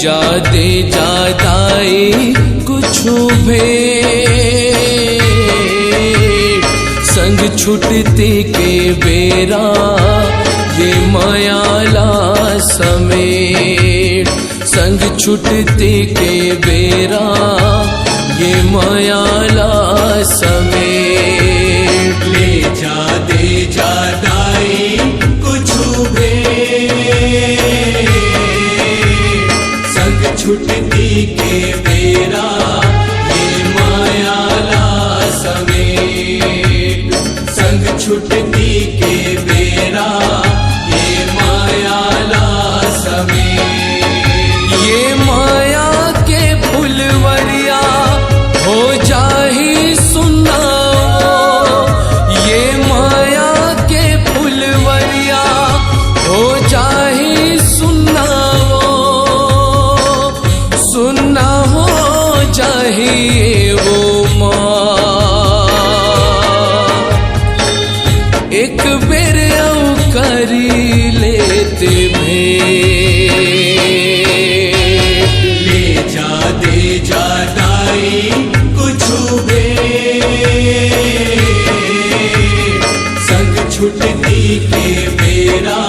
जा दे जादाई कुछु भेंट संग छुटते के बेरा ये मायाला समेट संग छुटते के बेरा ये मायाला समेट ले जा दे जादाई कुछु भेंट संग छुटती के बेरा ये मायाला समेट संग छुटती के बेरा ये मायाला समेट ये माया के फुलवरिया हो जाही सुना ये माया के फुलवरिया हो जाही सुना सुना हो जाही वो माँ एक बेर करी लेते ले जा दे जादाई कुछु भेंट संग छुटती के बेरा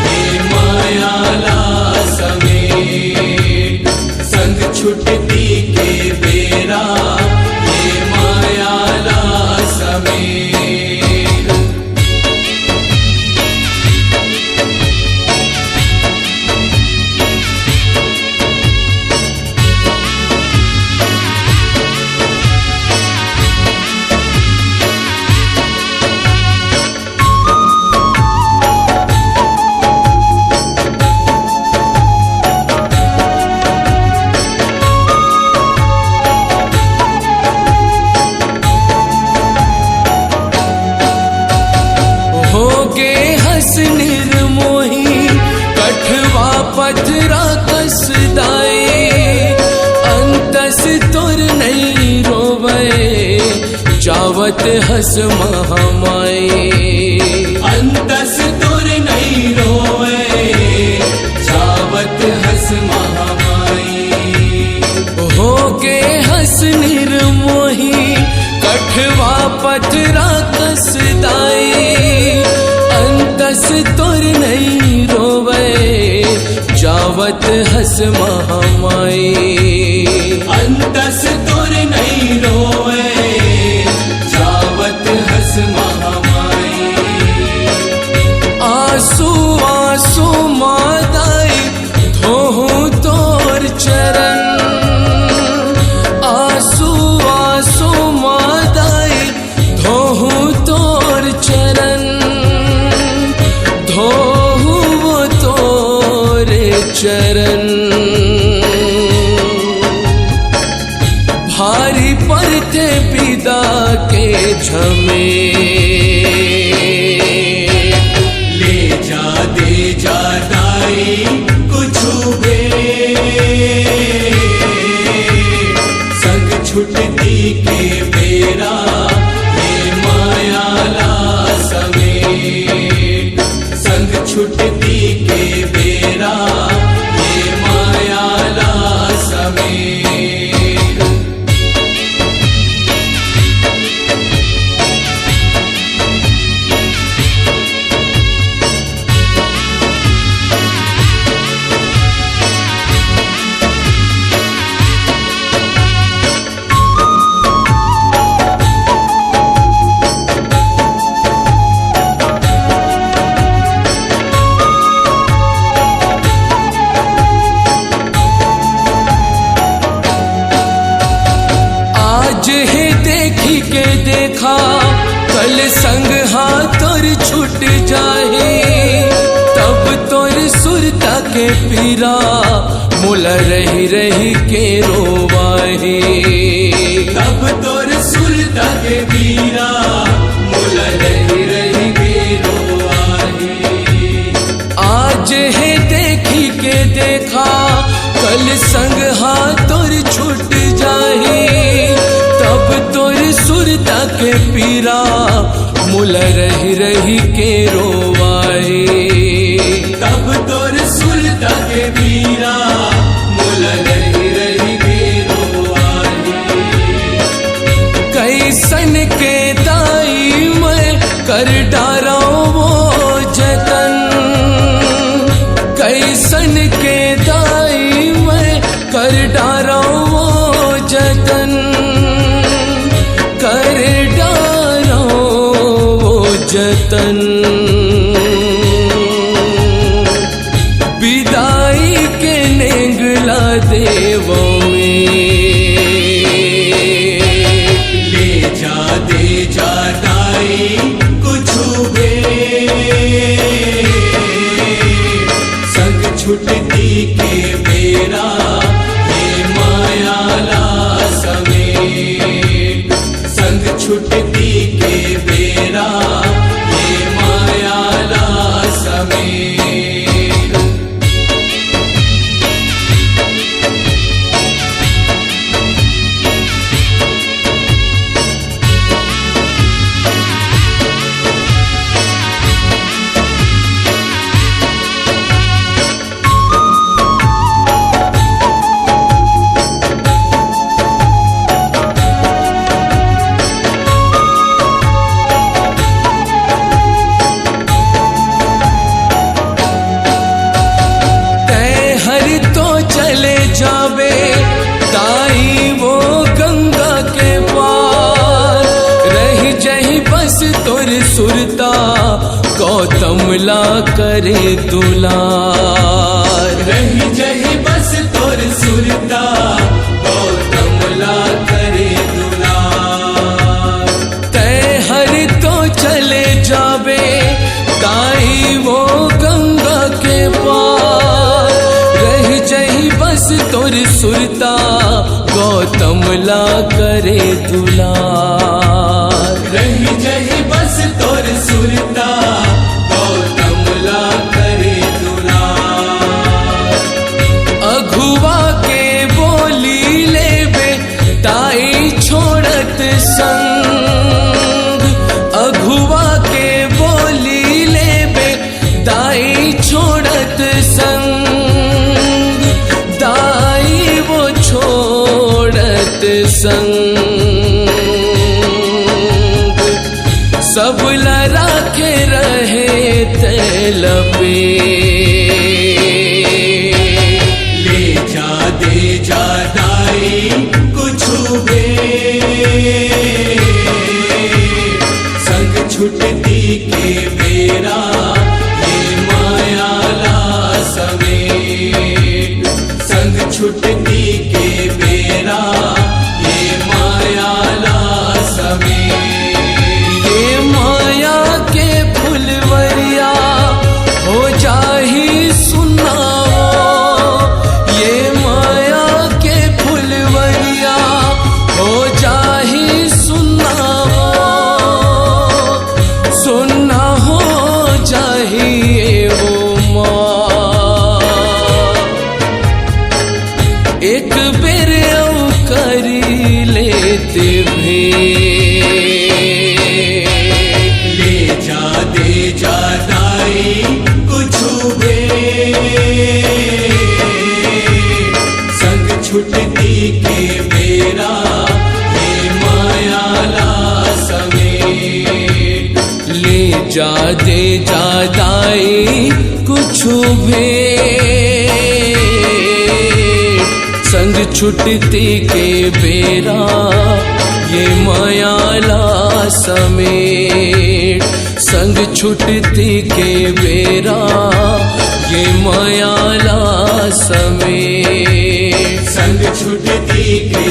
ये मायाला समेट संग छुटती के बेरा ये मायाला समेट होगे हस निर्मोही कठवा पथरा कसदाए अंतस तुर नहीं रोवे जावत हस महामाए अंतस तुर नहीं रोवे जावत हस महामाई होगे हस निर्मोही कठवा पथरा कसदाए अंतस तुर नहीं रोवे जावत हस महामाई अंतस तुर नहीं रोवे जावत हस महामाई आंसू आंसू मादाई धोहूं तोर चरण आंसू आंसू मादाई धोहूं तोर चरण धोहूं वो तोरे चरण भारी पड़ते पिता के झमे ले जा दे जादाई कुछु भेंट संग छुटती के बेरा ये मायाला समेट संग छुटती के बेरा ये मायाला समेट के देखा कल संग हाथ और छूट जाए तब तोर सुरता के पीरा मोला रही रही के रोवाहे तब तोर सुरता के पीरा मोला रही रही के रोवाहे आज है देखी के देखा कल संग हाथ और छूट जाए तब तोर सुरता के पीरा मुला रही रही के रोवाए तब तोर सुरता के पीरा मन विदाई के नेंगला देवों में ले जा दे जा दाई कुछ बे संग छुटती के बेरा ये माया ला समेट संग छुटती के बेरा ये माया ला समेट चले जावे ताई वो गंगा के पार रही जही बस तोर सुरता गौतम ला करे दुलार रही जही बस तोर सुरता गौतम ला करे दुलार तय हर तो चले जावे ताई वो गंगा के पार रही जही बस तोर सुरता गौतम ला करे दुलार रही जही बस तोर सुरता गौतम ला करे दुलार अघुआ के बोली लेबे ताई छोड़त संग अघुआ के बोली लेबे ताई छोड़त संग दाई वो छोड़त संग सब लड़ा के रहे तेल पे ले जा दे जा दाई कुछ बे संग छुटती के बेरा ये माया ला समेट संग छुटती के बेरा ये माया ला समेट ये माया के फुलवरिया हो जाही सुनाओ ये माया के फुलवरिया हो जाही सुनाओ सुना हो जाही वो माँ एक बेर औ करी लेते भी ले जा दे जा दाई कुछ बे संग छुटती के बेरा ये माया ला समेट ले जा दे जा दाई कुछ भी संग छुटती के बेरा ये माया ला समेट संग छुटती के बेरा ये माया ला समेट संग छुटती के